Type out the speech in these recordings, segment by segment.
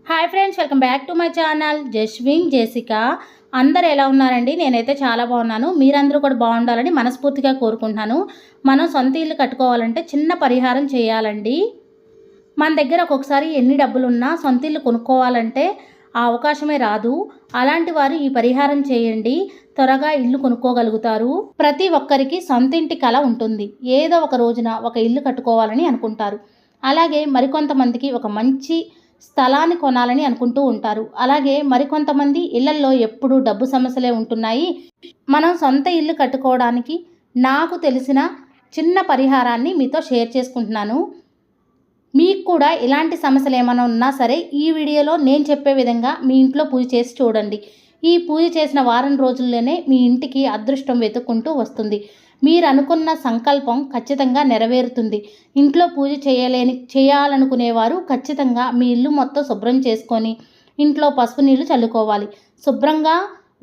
Hi friends, welcome back to my channel Jaswin Jessica. అందరు ఎలా ఉన్నారండి? నేనైతే చాలా బాగున్నాను. మీరందరూ కూడా బాగుండాలని మనస్ఫూర్తిగా కోరుకుంటున్నాను. మనం సొంత ఇల్లు కట్టుకోవాలంటే చిన్న పరిహారం చేయాలండి. మన దగ్గర ఒక్కొక్కసారి ఎన్ని డబ్బులున్నా సొంత ఇల్లు కొనుక్కోవాలంటే ఆ అవకాశమే రాదు. అలాంటి వారు ఈ పరిహారం చేయండి, త్వరగా ఇల్లు కొనుక్కోగలుగుతారు. ప్రతి ఒక్కరికి సొంత ఇంటి కల ఉంటుంది. ఏదో ఒక రోజున ఒక ఇల్లు కట్టుకోవాలని అనుకుంటారు. అలాగే మరికొంతమందికి ఒక మంచి స్థలాన్ని కొనాలని అనుకుంటూ ఉంటారు. అలాగే మరికొంతమంది ఇళ్లల్లో ఎప్పుడూ డబ్బు సమస్యలే ఉంటున్నాయి. మనం సొంత ఇల్లు కట్టుకోవడానికి నాకు తెలిసిన చిన్న పరిహారాన్ని మీతో షేర్ చేసుకుంటున్నాను. మీకు కూడా ఇలాంటి సమస్యలు ఏమైనా ఉన్నా సరే ఈ వీడియోలో నేను చెప్పే విధంగా మీ ఇంట్లో పూజ చేసి చూడండి. ఈ పూజ చేసిన వారం రోజుల్లోనే మీ ఇంటికి అదృష్టం వెతుక్కుంటూ వస్తుంది. మీరు అనుకున్న సంకల్పం ఖచ్చితంగా నెరవేరుతుంది. ఇంట్లో పూజ చేయాలనుకునేవారు ఖచ్చితంగా మీ ఇల్లు మొత్తం శుభ్రం చేసుకొని ఇంట్లో పసుపు నీళ్లు చల్లుకోవాలి. శుభ్రంగా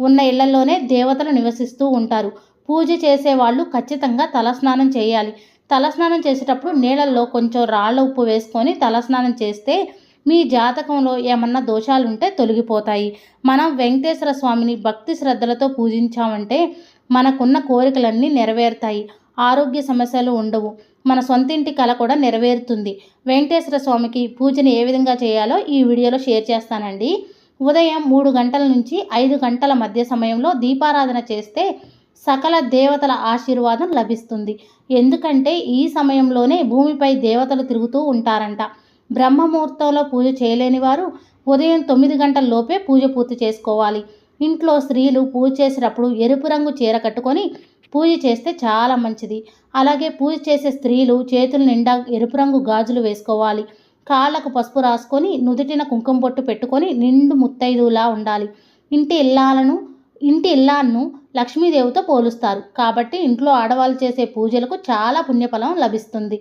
ఉన్న ఇళ్లలోనే దేవతలు నివసిస్తూ ఉంటారు. పూజ చేసేవాళ్ళు ఖచ్చితంగా తలస్నానం చేయాలి. తలస్నానం చేసేటప్పుడు నీళ్ళల్లో కొంచెం రాళ్ళ ఉప్పు వేసుకొని తలస్నానం చేస్తే మీ జాతకంలో ఏమన్నా దోషాలుంటే తొలగిపోతాయి. మనం వెంకటేశ్వర స్వామిని భక్తి శ్రద్ధలతో పూజించామంటే మనకున్న కోరికలన్నీ నెరవేరుతాయి. ఆరోగ్య సమస్యలు ఉండవు. మన సొంతింటి కల కూడా నెరవేరుతుంది. వెంకటేశ్వర స్వామికి పూజను ఏ విధంగా చేయాలో ఈ వీడియోలో షేర్ చేస్తానండి. ఉదయం 3 గంటల నుంచి 5 గంటల మధ్య సమయంలో దీపారాధన చేస్తే సకల దేవతల ఆశీర్వాదం లభిస్తుంది. ఎందుకంటే ఈ సమయంలోనే భూమిపై దేవతలు తిరుగుతూ ఉంటారంట. బ్రహ్మముహూర్తంలో పూజ చేయలేని వారు ఉదయం 9 గంటల లోపే పూజ పూర్తి చేసుకోవాలి. ఇంట్లో స్త్రీలు పూజ చేసేటప్పుడు ఎరుపు రంగు చీర కట్టుకొని పూజ చేస్తే చాలా మంచిది. అలాగే పూజ చేసే స్త్రీలు చేతుల నిండా ఎరుపు రంగు గాజులు వేసుకోవాలి. కాళ్ళకు పసుపు రాసుకొని నుదుటిన కుంకుమ బొట్టు పెట్టుకొని నిండు ముత్తైదులా ఉండాలి. ఇంటి ఇల్లాలను లక్ష్మీదేవితో పోలుస్తారు. కాబట్టి ఇంట్లో ఆడవాళ్ళు చేసే పూజలకు చాలా పుణ్యఫలం లభిస్తుంది.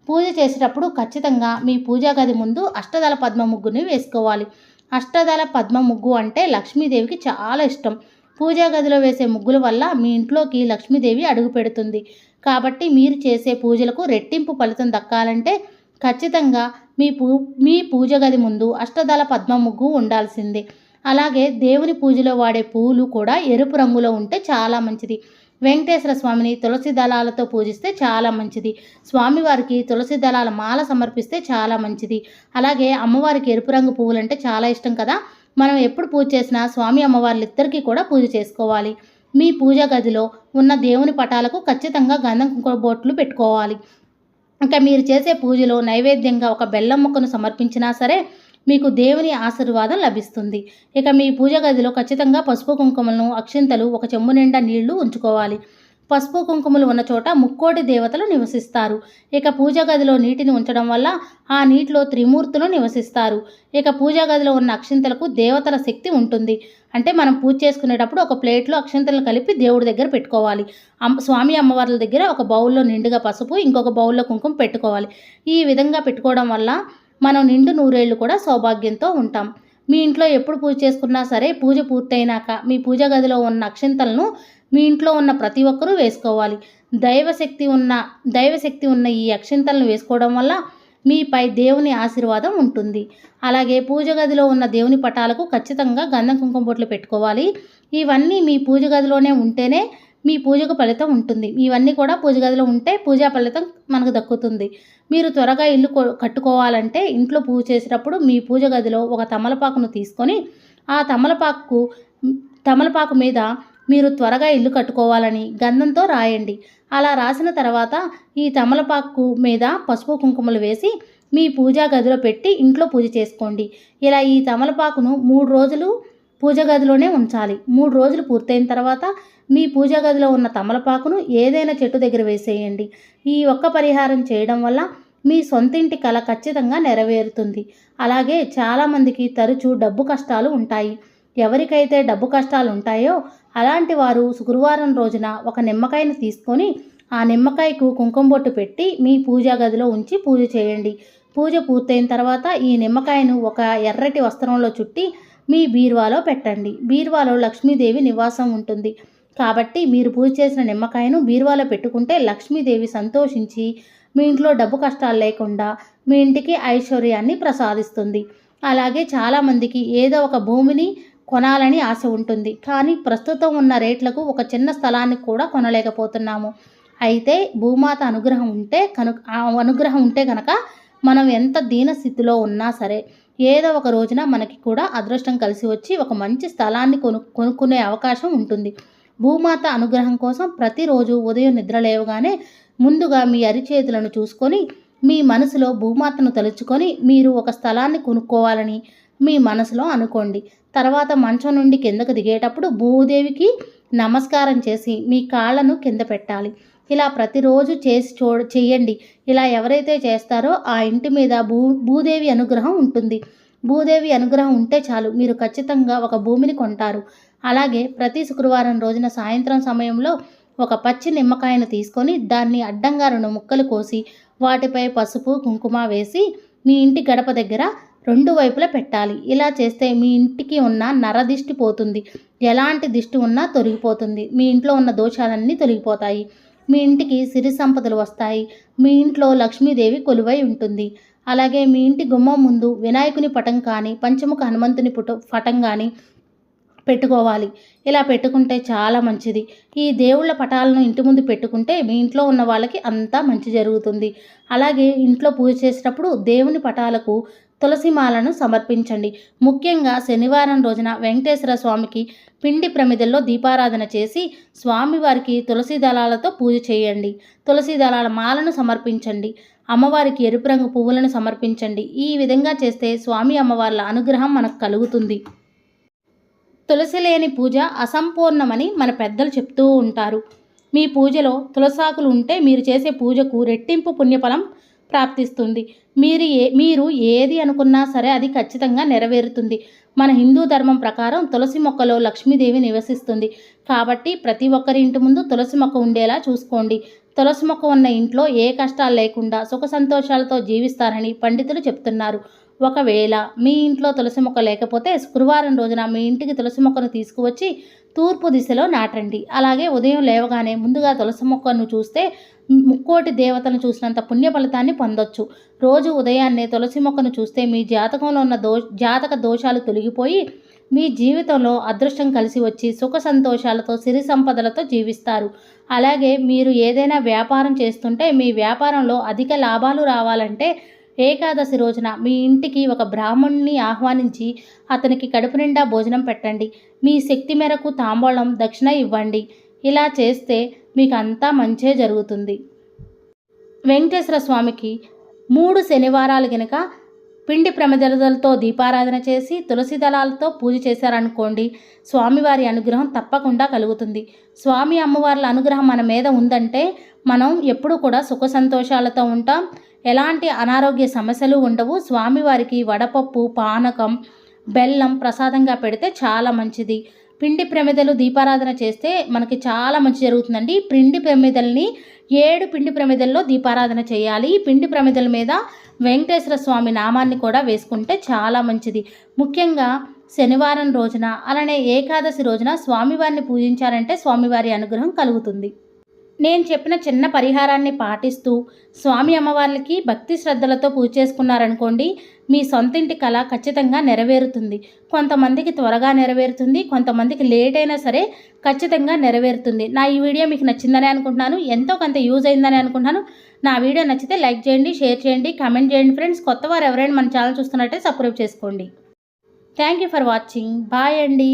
పూజ చేసేటప్పుడు ఖచ్చితంగా మీ పూజా గది ముందు అష్టదళ పద్మ ముగ్గుని వేసుకోవాలి. అష్టదళ పద్మ ముగ్గు అంటే లక్ష్మీదేవికి చాలా ఇష్టం. పూజా గదిలో వేసే ముగ్గుల వల్ల మీ ఇంట్లోకి లక్ష్మీదేవి అడుగు పెడుతుంది. కాబట్టి మీరు చేసే పూజలకు రెట్టింపు ఫలితం దక్కాలంటే ఖచ్చితంగా మీ పూజ గది ముందు అష్టదళ పద్మ ముగ్గు ఉండాల్సిందే. అలాగే దేవుని పూజలో వాడే పూలు కూడా ఎరుపు రంగులో ఉంటే చాలా మంచిది. వెంకటేశ్వర స్వామిని తులసి దళాలతో పూజిస్తే చాలా మంచిది. స్వామివారికి తులసి దళాల మాల సమర్పిస్తే చాలా మంచిది. అలాగే అమ్మవారికి ఎరుపు రంగు పువ్వులంటే చాలా ఇష్టం కదా. మనం ఎప్పుడు పూజ చేసినా స్వామి అమ్మవార్లిద్దరికీ కూడా పూజ చేసుకోవాలి. మీ పూజా గదిలో ఉన్న దేవుని పటాలకు ఖచ్చితంగా గంధం కుంకుమ బొట్లు పెట్టుకోవాలి. ఇంకా మీరు చేసే పూజలో నైవేద్యంగా ఒక బెల్లం ముక్కను సమర్పించినా సరే మీకు దేవుని ఆశీర్వాదం లభిస్తుంది. ఇక మీ పూజ గదిలో ఖచ్చితంగా పసుపు కుంకుమలను, అక్షింతలు, ఒక చెంబు నిండా నీళ్లు ఉంచుకోవాలి. పసుపు కుంకుమలు ఉన్న చోట ముక్కోటి దేవతలు నివసిస్తారు. ఇక పూజా గదిలో నీటిని ఉంచడం వల్ల ఆ నీటిలో త్రిమూర్తులు నివసిస్తారు. ఇక పూజా గదిలో ఉన్న అక్షింతలకు దేవతల శక్తి ఉంటుంది. అంటే మనం పూజ చేసుకునేటప్పుడు ఒక ప్లేట్లో అక్షింతలు కలిపి దేవుడి దగ్గర పెట్టుకోవాలి. స్వామి అమ్మవార్ల దగ్గర ఒక బౌల్లో నిండుగా పసుపు, ఇంకొక బౌల్లో కుంకుమ పెట్టుకోవాలి. ఈ విధంగా పెట్టుకోవడం వల్ల మనం నిండు నూరేళ్లు కూడా సౌభాగ్యంతో ఉంటాం. మీ ఇంట్లో ఎప్పుడు పూజ చేసుకున్నా సరే పూజ పూర్తయినాక మీ పూజా గదిలో ఉన్న అక్షింతలను మీ ఇంట్లో ఉన్న ప్రతి ఒక్కరూ వేసుకోవాలి. దైవశక్తి ఉన్న ఈ అక్షింతలను వేసుకోవడం వల్ల మీపై దేవుని ఆశీర్వాదం ఉంటుంది. అలాగే పూజ గదిలో ఉన్న దేవుని పటాలకు ఖచ్చితంగా గంధం కుంకుమ బొట్లు పెట్టుకోవాలి. ఇవన్నీ మీ పూజ గదిలోనే ఉంటేనే మీ పూజకు ఫలితం ఉంటుంది. ఇవన్నీ కూడా పూజ గదిలో ఉంటే పూజా ఫలితం మనకు దక్కుతుంది. మీరు త్వరగా ఇల్లు కట్టుకోవాలంటే ఇంట్లో పూజ చేసేటప్పుడు మీ పూజ గదిలో ఒక తమలపాకును తీసుకొని ఆ తమలపాకు మీద మీరు త్వరగా ఇల్లు కట్టుకోవాలని గంధంతో రాయండి. అలా రాసిన తర్వాత ఈ తమలపాకు మీద పసుపు కుంకుమలు వేసి మీ పూజా గదిలో పెట్టి ఇంట్లో పూజ చేసుకోండి. ఇలా ఈ తమలపాకును 3 రోజులు పూజ గదిలోనే ఉంచాలి. 3 రోజులు పూర్తయిన తర్వాత మీ పూజా గదిలో ఉన్న తమలపాకును ఏదైనా చెట్టు దగ్గర వేసేయండి. ఈ ఒక్క పరిహారం చేయడం వల్ల మీ సొంతింటి కల ఖచ్చితంగా నెరవేరుతుంది. అలాగే చాలామందికి తరచూ డబ్బు కష్టాలు ఉంటాయి. ఎవరికైతే డబ్బు కష్టాలు ఉంటాయో అలాంటి వారు శుక్రవారం రోజున ఒక నిమ్మకాయను తీసుకొని ఆ నిమ్మకాయకు కుంకుమ బొట్టు పెట్టి మీ పూజా గదిలో ఉంచి పూజ చేయండి. పూజ పూర్తయిన తర్వాత ఈ నిమ్మకాయను ఒక ఎర్రటి వస్త్రంలో చుట్టి మీ బీరువాలో పెట్టండి. బీరువాలో లక్ష్మీదేవి నివాసం ఉంటుంది. కాబట్టి మీరు పూజ చేసిన నిమ్మకాయను బీరువాలో పెట్టుకుంటే లక్ష్మీదేవి సంతోషించి మీ ఇంట్లో డబ్బు కష్టాలు లేకుండా మీ ఇంటికి ఐశ్వర్యాన్ని ప్రసాదిస్తుంది. అలాగే చాలామందికి ఏదో ఒక భూమిని కొనాలని ఆశ ఉంటుంది. కానీ ప్రస్తుతం ఉన్న రేట్లకు ఒక చిన్న స్థలాన్ని కూడా కొనలేకపోతున్నాము. అయితే భూమాత అనుగ్రహం ఉంటే కనుక మనం ఎంత దీనస్థితిలో ఉన్నా సరే ఏదో ఒక రోజున మనకి కూడా అదృష్టం కలిసి వచ్చి ఒక మంచి స్థలాన్ని కొనుక్కునే అవకాశం ఉంటుంది. భూమాత అనుగ్రహం కోసం ప్రతిరోజు ఉదయం నిద్ర లేవగానే ముందుగా మీ అరిచేతులను చూసుకొని మీ మనసులో భూమాతను తలుచుకొని మీరు ఒక స్థలాన్ని కొనుక్కోవాలని మీ మనసులో అనుకోండి. తర్వాత మంచం నుండి కిందకు దిగేటప్పుడు భూదేవికి నమస్కారం చేసి మీ కాళ్ళను కింద పెట్టాలి. ఇలా ప్రతిరోజు చేయండి. ఇలా ఎవరైతే చేస్తారో ఆ ఇంటి మీద భూదేవి అనుగ్రహం ఉంటుంది. భూదేవి అనుగ్రహం ఉంటే చాలు, మీరు ఖచ్చితంగా ఒక భూమిని కొంటారు. అలాగే ప్రతి శుక్రవారం రోజున సాయంత్రం సమయంలో ఒక పచ్చి నిమ్మకాయను తీసుకొని దాన్ని అడ్డంగా 2 ముక్కలు కోసి వాటిపై పసుపు కుంకుమ వేసి మీ ఇంటి గడప దగ్గర 2 వైపులా పెట్టాలి. ఇలా చేస్తే మీ ఇంటికి ఉన్న నరదిష్టి పోతుంది. ఎలాంటి దిష్టి ఉన్నా తొలగిపోతుంది. మీ ఇంట్లో ఉన్న దోషాలన్నీ తొలగిపోతాయి. మీ ఇంటికి సిరి సంపదలు వస్తాయి. మీ ఇంట్లో లక్ష్మీదేవి కొలువై ఉంటుంది. అలాగే మీ ఇంటి గుమ్మం ముందు వినాయకుని పటం కానీ పంచముఖ హనుమంతుని పటం కానీ పెట్టుకోవాలి. ఇలా పెట్టుకుంటే చాలా మంచిది. ఈ దేవుళ్ళ పటాలను ఇంటి ముందు పెట్టుకుంటే మీ ఇంట్లో ఉన్న వాళ్ళకి అంతా మంచి జరుగుతుంది. అలాగే ఇంట్లో పూజ చేసేటప్పుడు దేవుని పటాలకు తులసిమాలను సమర్పించండి. ముఖ్యంగా శనివారం రోజున వెంకటేశ్వర స్వామికి పిండి ప్రమిదల్లో దీపారాధన చేసి స్వామివారికి తులసి దళాలతో పూజ చేయండి. తులసి దళాల మాలను సమర్పించండి. అమ్మవారికి ఎరుపు రంగు పువ్వులను సమర్పించండి. ఈ విధంగా చేస్తే స్వామి అమ్మవార్ల అనుగ్రహం మనకు కలుగుతుంది. తులసి లేని పూజ అసంపూర్ణమని మన పెద్దలు చెప్తూ ఉంటారు. మీ పూజలో తులసాకులు ఉంటే మీరు చేసే పూజకు రెట్టింపు పుణ్యఫలం ప్రాప్తిస్తుంది. మీరు ఏది అనుకున్నా సరే అది ఖచ్చితంగా నెరవేరుతుంది. మన హిందూ ధర్మం ప్రకారం తులసి మొక్కలో లక్ష్మీదేవి నివసిస్తుంది. కాబట్టి ప్రతి ఒక్కరి ఇంటి ముందు తులసి మొక్క ఉండేలా చూసుకోండి. తులసి మొక్క ఉన్న ఇంట్లో ఏ కష్టాలు లేకుండా సుఖ సంతోషాలతో జీవిస్తారని పండితులు చెప్తున్నారు. ఒకవేళ మీ ఇంట్లో తులసి మొక్క లేకపోతే శుక్రవారం రోజున మీ ఇంటికి తులసి మొక్కను తీసుకువచ్చి తూర్పు దిశలో నాటండి. అలాగే ఉదయం లేవగానే ముందుగా తులసి మొక్కను చూస్తే 3,000,000 దేవతలను చూసినంత పుణ్య ఫలితాన్ని పొందొచ్చు. రోజు ఉదయాన్నే తులసి మొక్కను చూస్తే మీ జాతకంలో ఉన్న జాతక దోషాలు తొలగిపోయి మీ జీవితంలో అదృష్టం కలిసి వచ్చి సుఖ సంతోషాలతో సిరి సంపదలతో జీవిస్తారు. అలాగే మీరు ఏదైనా వ్యాపారం చేస్తుంటే మీ వ్యాపారంలో అధిక లాభాలు రావాలంటే ఏకాదశి రోజున మీ ఇంటికి ఒక బ్రాహ్మణుని ఆహ్వానించి అతనికి కడుపు నిండా భోజనం పెట్టండి. మీ శక్తి మేరకు తాంబూలం దక్షిణ ఇవ్వండి. ఇలా చేస్తే మీకు అంతా మంచే జరుగుతుంది. వెంకటేశ్వర స్వామికి 3 శనివారాలు గనక పిండి ప్రమిదలతో దీపారాధన చేసి తులసి దళాలతో పూజ చేశారనుకోండి, స్వామివారి అనుగ్రహం తప్పకుండా కలుగుతుంది. స్వామి అమ్మవార్ల అనుగ్రహం మన మీద ఉందంటే మనం ఎప్పుడూ కూడా సుఖ సంతోషాలతో ఉంటాం. ఎలాంటి అనారోగ్య సమస్యలు ఉండవు. స్వామివారికి వడపప్పు, పానకం, బెల్లం ప్రసాదంగా పెడితే చాలా మంచిది. పిండి ప్రమిదలు దీపారాధన చేస్తే మనకి చాలా మంచి జరుగుతుందండి. పిండి ప్రమిదల్ని 7 పిండి ప్రమిదల్లో దీపారాధన చేయాలి. పిండి ప్రమిదల మీద వెంకటేశ్వర స్వామి నామాన్ని కూడా వేసుకుంటే చాలా మంచిది. ముఖ్యంగా శనివారం రోజున అలానే ఏకాదశి రోజున స్వామివారిని పూజించారంటే స్వామివారి అనుగ్రహం కలుగుతుంది. నేను చెప్పిన చిన్న పరిహారాన్ని పాటిస్తూ స్వామి అమ్మవార్లకి భక్తి శ్రద్ధలతో పూజ చేసుకున్నారనుకోండి, మీ సొంతింటి కళ ఖచ్చితంగా నెరవేరుతుంది. కొంతమందికి త్వరగా నెరవేరుతుంది, కొంతమందికి లేట్ అయినా సరే ఖచ్చితంగా నెరవేరుతుంది. నా ఈ వీడియో మీకు నచ్చిందని అనుకుంటున్నాను. ఎంతో కొంత యూజ్ అయిందని అనుకుంటున్నాను. నా వీడియో నచ్చితే లైక్ చేయండి, షేర్ చేయండి, కామెంట్ చేయండి ఫ్రెండ్స్. కొత్త వారు ఎవరైనా మన ఛానల్ చూస్తున్నట్టే సబ్స్క్రైబ్ చేసుకోండి. Thank you for watching. Bye అండి.